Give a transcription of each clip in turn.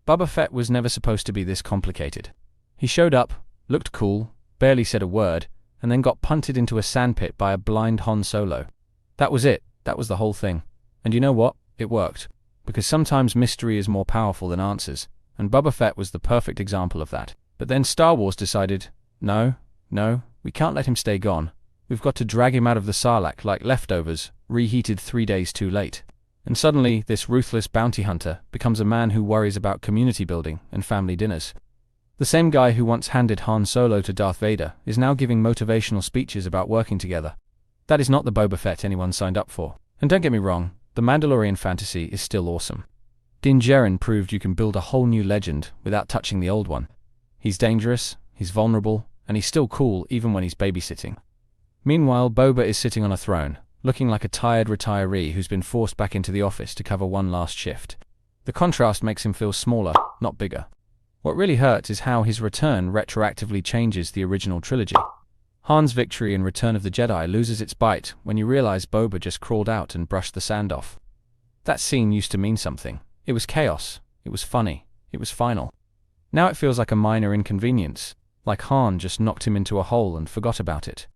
Boba Fett was never supposed to be this complicated. He showed up, looked cool, barely said a word, and then got punted into a sandpit by a blind Han Solo. That was it. That was the whole thing. And you know what? It worked. Because sometimes mystery is more powerful than answers, and Boba Fett was the perfect example of that. But then Star Wars decided, no, we can't let him stay gone. We've got to drag him out of the Sarlacc like leftovers, reheated 3 days too late. And suddenly, this ruthless bounty hunter becomes a man who worries about community building and family dinners. The same guy who once handed Han Solo to Darth Vader is now giving motivational speeches about working together. That is not the Boba Fett anyone signed up for. And don't get me wrong, the Mandalorian fantasy is still awesome. Din Djarin proved you can build a whole new legend without touching the old one. He's dangerous, he's vulnerable, and he's still cool even when he's babysitting. Meanwhile, Boba is sitting on a throne, looking like a tired retiree who's been forced back into the office to cover one last shift. The contrast makes him feel smaller, not bigger. What really hurts is how his return retroactively changes the original trilogy. Han's victory in Return of the Jedi loses its bite when you realize Boba just crawled out and brushed the sand off. That scene used to mean something. It was chaos. It was funny. It was final. Now it feels like a minor inconvenience, like Han just knocked him into a hole and forgot about it.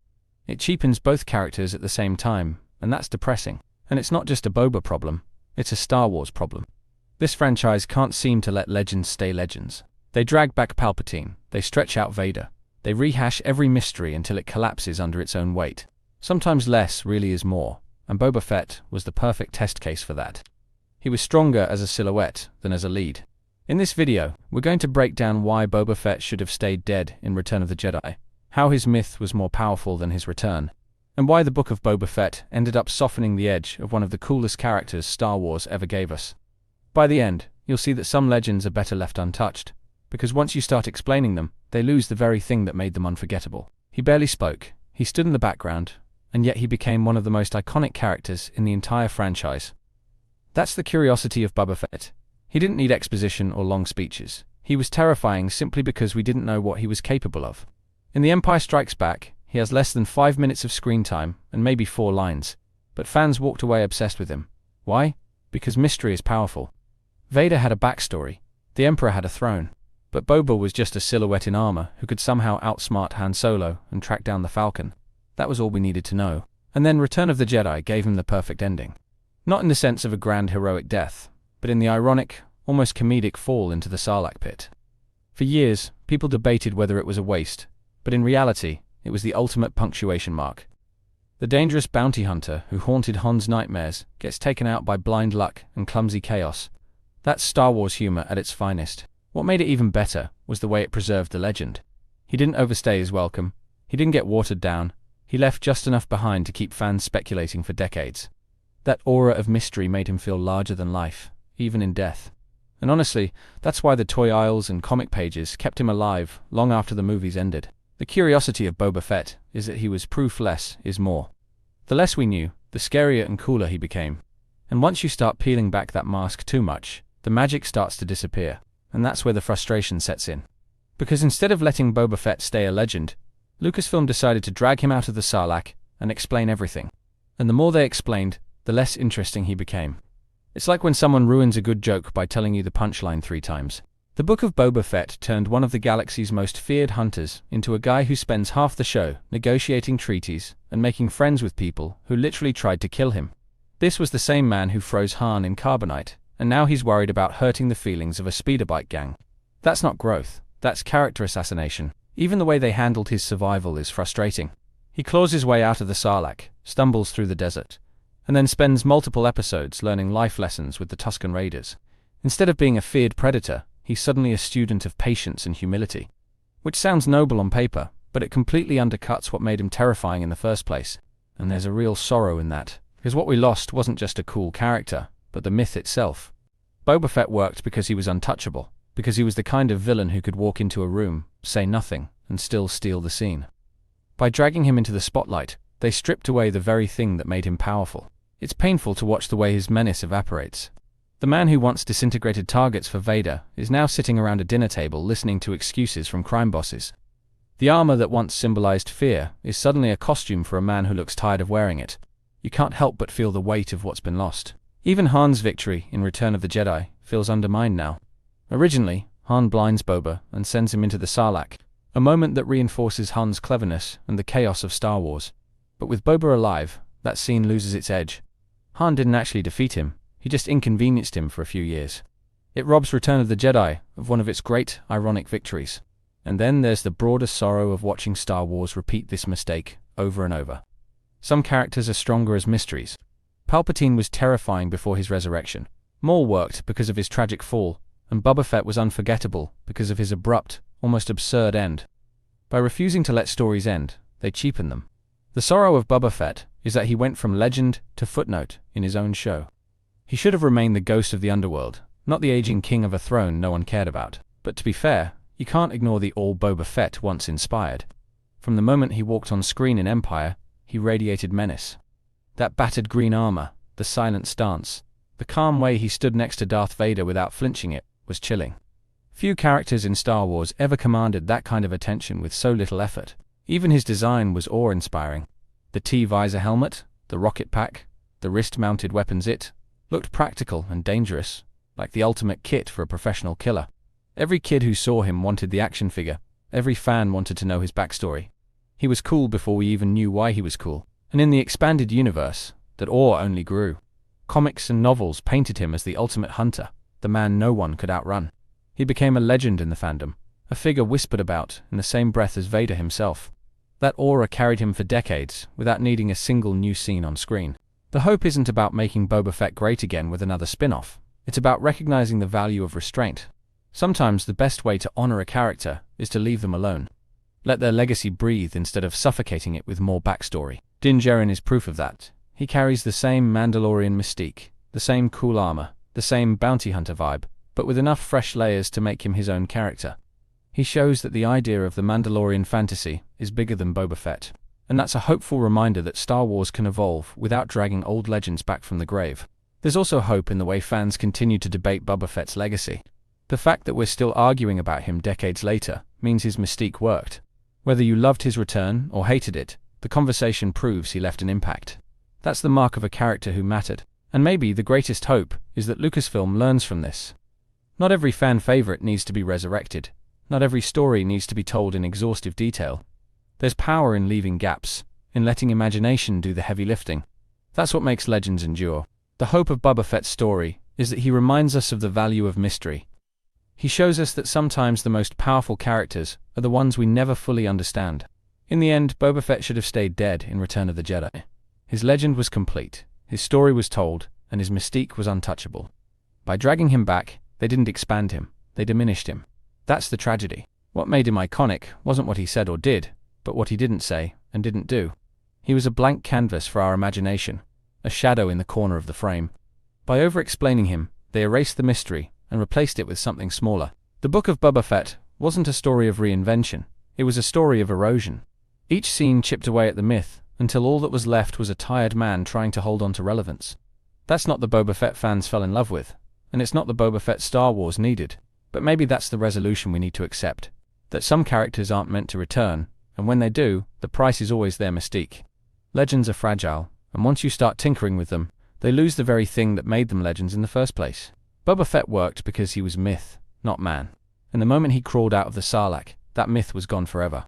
It cheapens both characters at the same time, and that's depressing. And it's not just a Boba problem, it's a Star Wars problem. This franchise can't seem to let legends stay legends. They drag back Palpatine, they stretch out Vader, they rehash every mystery until it collapses under its own weight. Sometimes less really is more, and Boba Fett was the perfect test case for that. He was stronger as a silhouette than as a lead. In this video, we're going to break down why Boba Fett should have stayed dead in Return of the Jedi, how his myth was more powerful than his return, and why the book of Boba Fett ended up softening the edge of one of the coolest characters Star Wars ever gave us. By the end, you'll see that some legends are better left untouched, because once you start explaining them, they lose the very thing that made them unforgettable. He barely spoke, he stood in the background, and yet he became one of the most iconic characters in the entire franchise. That's the curiosity of Boba Fett. He didn't need exposition or long speeches. He was terrifying simply because we didn't know what he was capable of. In The Empire Strikes Back, he has less than 5 minutes of screen time and maybe 4 lines, but fans walked away obsessed with him. Why? Because mystery is powerful. Vader had a backstory, the Emperor had a throne, but Boba was just a silhouette in armor who could somehow outsmart Han Solo and track down the Falcon. That was all we needed to know. And then Return of the Jedi gave him the perfect ending. Not in the sense of a grand heroic death, but in the ironic, almost comedic fall into the Sarlacc pit. For years, people debated whether it was a waste, but in reality, it was the ultimate punctuation mark. The dangerous bounty hunter who haunted Han's nightmares gets taken out by blind luck and clumsy chaos. That's Star Wars humor at its finest. What made it even better was the way it preserved the legend. He didn't overstay his welcome, he didn't get watered down, he left just enough behind to keep fans speculating for decades. That aura of mystery made him feel larger than life, even in death. And honestly, that's why the toy aisles and comic pages kept him alive long after the movies ended. The curiosity of Boba Fett is that he was proof less is more. The less we knew, the scarier and cooler he became. And once you start peeling back that mask too much, the magic starts to disappear, and that's where the frustration sets in. Because instead of letting Boba Fett stay a legend, Lucasfilm decided to drag him out of the Sarlacc and explain everything. And the more they explained, the less interesting he became. It's like when someone ruins a good joke by telling you the punchline 3 times. The Book of Boba Fett turned one of the galaxy's most feared hunters into a guy who spends half the show negotiating treaties and making friends with people who literally tried to kill him. This was the same man who froze Han in carbonite, and now he's worried about hurting the feelings of a speederbike gang. That's not growth, that's character assassination. Even the way they handled his survival is frustrating. He claws his way out of the Sarlacc, stumbles through the desert, and then spends multiple episodes learning life lessons with the Tusken Raiders. Instead of being a feared predator, he's suddenly a student of patience and humility. Which sounds noble on paper, but it completely undercuts what made him terrifying in the first place. And there's a real sorrow in that, because what we lost wasn't just a cool character, but the myth itself. Boba Fett worked because he was untouchable, because he was the kind of villain who could walk into a room, say nothing, and still steal the scene. By dragging him into the spotlight, they stripped away the very thing that made him powerful. It's painful to watch the way his menace evaporates. The man who once disintegrated targets for Vader is now sitting around a dinner table listening to excuses from crime bosses. The armor that once symbolized fear is suddenly a costume for a man who looks tired of wearing it. You can't help but feel the weight of what's been lost. Even Han's victory in Return of the Jedi feels undermined now. Originally, Han blinds Boba and sends him into the Sarlacc, a moment that reinforces Han's cleverness and the chaos of Star Wars. But with Boba alive, that scene loses its edge. Han didn't actually defeat him, he just inconvenienced him for a few years. It robs Return of the Jedi of one of its great, ironic victories. And then there's the broader sorrow of watching Star Wars repeat this mistake over and over. Some characters are stronger as mysteries. Palpatine was terrifying before his resurrection. Maul worked because of his tragic fall, and Boba Fett was unforgettable because of his abrupt, almost absurd end. By refusing to let stories end, they cheapen them. The sorrow of Boba Fett is that he went from legend to footnote in his own show. He should have remained the ghost of the underworld, not the aging king of a throne no one cared about. But to be fair, you can't ignore the all Boba Fett once inspired. From the moment he walked on screen in Empire, he radiated menace. That battered green armor, the silent stance, the calm way he stood next to Darth Vader without flinching it, was chilling. Few characters in Star Wars ever commanded that kind of attention with so little effort. Even his design was awe-inspiring. The T-visor helmet, the rocket pack, the wrist-mounted weapons, it looked practical and dangerous, like the ultimate kit for a professional killer. Every kid who saw him wanted the action figure. Every fan wanted to know his backstory. He was cool before we even knew why he was cool. And in the expanded universe, that awe only grew. Comics and novels painted him as the ultimate hunter, the man no one could outrun. He became a legend in the fandom, a figure whispered about in the same breath as Vader himself. That aura carried him for decades, without needing a single new scene on screen. The hope isn't about making Boba Fett great again with another spin-off. It's about recognizing the value of restraint. Sometimes the best way to honor a character is to leave them alone. Let their legacy breathe instead of suffocating it with more backstory. Din Djarin is proof of that. He carries the same Mandalorian mystique, the same cool armor, the same bounty hunter vibe, but with enough fresh layers to make him his own character. He shows that the idea of the Mandalorian fantasy is bigger than Boba Fett. And that's a hopeful reminder that Star Wars can evolve without dragging old legends back from the grave. There's also hope in the way fans continue to debate Boba Fett's legacy. The fact that we're still arguing about him decades later means his mystique worked. Whether you loved his return or hated it, the conversation proves he left an impact. That's the mark of a character who mattered. And maybe the greatest hope is that Lucasfilm learns from this. Not every fan favorite needs to be resurrected. Not every story needs to be told in exhaustive detail. There's power in leaving gaps, in letting imagination do the heavy lifting. That's what makes legends endure. The hope of Boba Fett's story is that he reminds us of the value of mystery. He shows us that sometimes the most powerful characters are the ones we never fully understand. In the end, Boba Fett should have stayed dead in Return of the Jedi. His legend was complete, his story was told, and his mystique was untouchable. By dragging him back, they didn't expand him, they diminished him. That's the tragedy. What made him iconic wasn't what he said or did, but what he didn't say and didn't do. He was a blank canvas for our imagination, a shadow in the corner of the frame. By over-explaining him, they erased the mystery and replaced it with something smaller. The Book of Boba Fett wasn't a story of reinvention, it was a story of erosion. Each scene chipped away at the myth, until all that was left was a tired man trying to hold on to relevance. That's not the Boba Fett fans fell in love with, and it's not the Boba Fett Star Wars needed. But maybe that's the resolution we need to accept. That some characters aren't meant to return, and when they do, the price is always their mystique. Legends are fragile, and once you start tinkering with them, they lose the very thing that made them legends in the first place. Boba Fett worked because he was myth, not man. And the moment he crawled out of the Sarlacc, that myth was gone forever.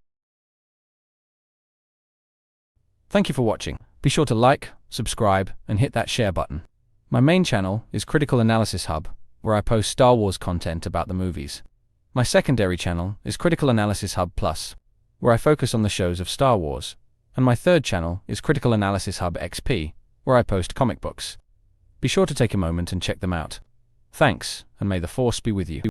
Thank you for watching. Be sure to like, subscribe, and hit that share button. My main channel is Critical Analysis Hub, where I post Star Wars content about the movies. My secondary channel is Critical Analysis Hub Plus, where I focus on the shows of Star Wars. And my third channel is Critical Analysis Hub XP, where I post comic books. Be sure to take a moment and check them out. Thanks, and may the Force be with you.